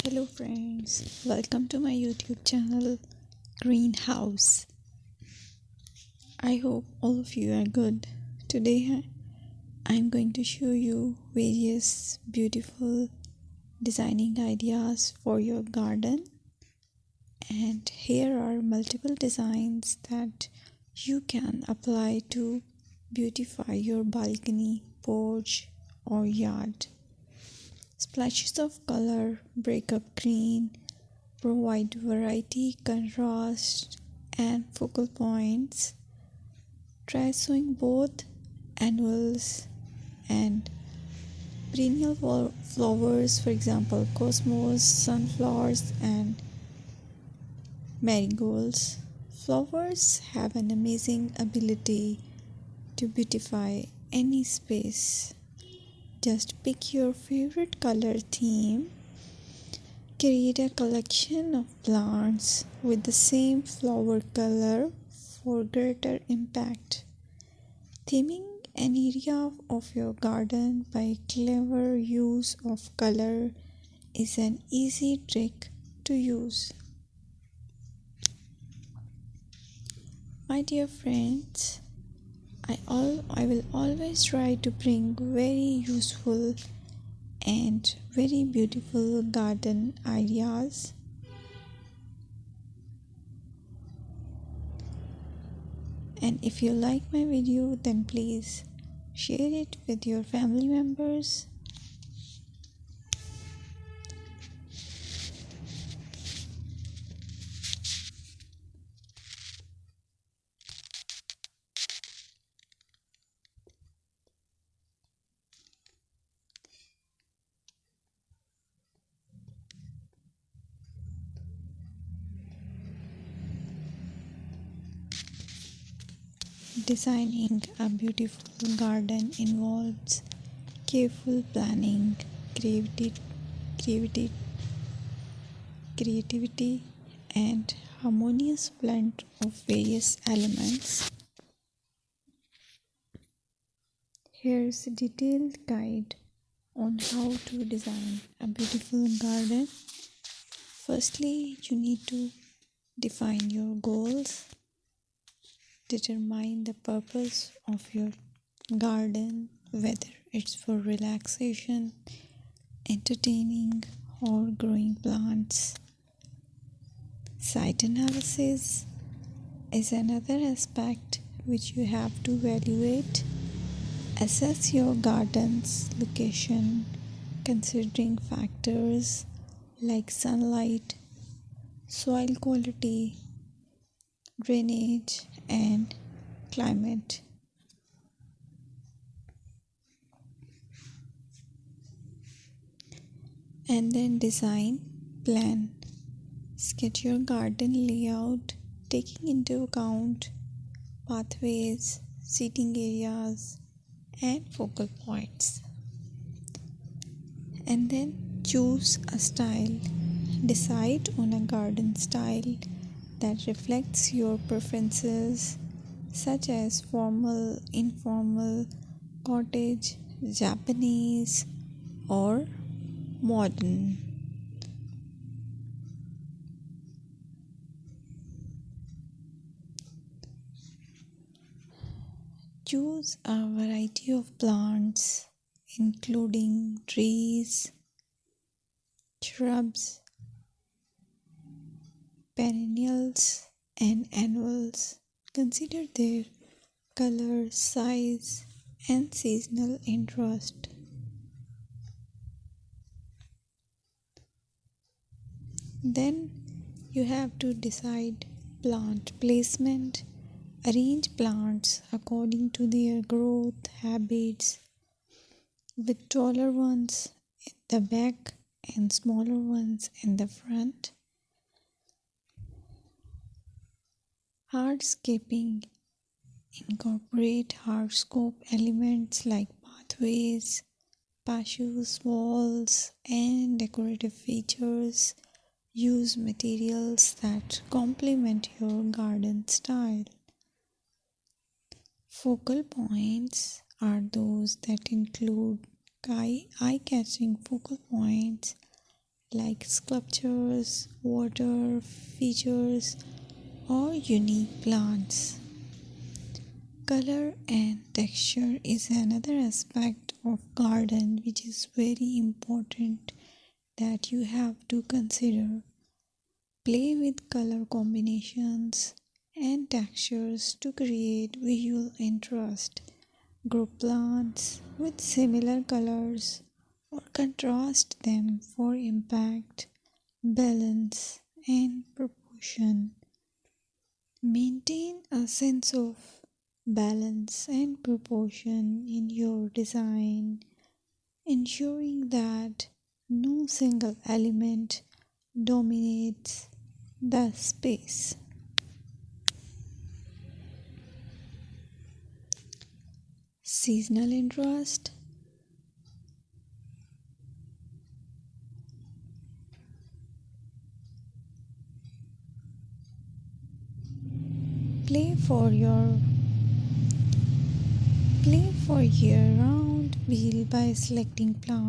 Hello friends, welcome to my YouTube channel Greenhouse. I hope all of you are good. Today I'm going to show you various beautiful designing ideas for your garden, and here are multiple designs that you can apply to beautify your balcony, porch or yard. Splashes of color break up green, provide variety, contrast, and focal points. Try sowing both annuals and perennial flowers, for example, cosmos, sunflowers, and marigolds. Flowers have an amazing ability to beautify any space. Just pick your favorite color theme. Create a collection of plants with the same flower color for greater impact. Theming an area of your garden by clever use of color is an easy trick to use. My dear friends, I will always try to bring very useful and very beautiful garden ideas. And if you like my video, then please share it with your family members. Designing a beautiful garden involves careful planning, creativity, creativity, and harmonious blend of various elements. Here's a detailed guide on how to design a beautiful garden. Firstly, you need to define your goals. Determine the purpose of your garden, whether it's for relaxation, entertaining, or growing plants. Site analysis is another aspect which you have to evaluate. Assess your garden's location, considering factors like sunlight, soil quality, drainage, and climate. And then design plan. Sketch your garden layout, taking into account pathways, seating areas, and focal points. And then choose a style. Decide on a garden style that reflects your preferences, such as formal, informal, cottage, Japanese, or modern. Choose a variety of plants, including trees, shrubs, perennials, and annuals. Consider their color, size, and seasonal interest. Then you have to decide plant placement. Arrange plants according to their growth habits, with taller ones in the back and smaller ones in the front. Hardscaping. Incorporate hardscape elements like pathways, patios, walls, and decorative features. Use materials that complement your garden style. Focal points are those that include eye-catching focal points like sculptures, water features, or unique plants. Color and texture is another aspect of garden which is very important that you have to consider. Play with color combinations and textures to create visual interest. Group plants with similar colors or contrast them for impact, balance, and proportion. Maintain a sense of balance and proportion in your design, ensuring that no single element dominates the space. Seasonal interest. Play for your Play for year-round wheel by selecting plants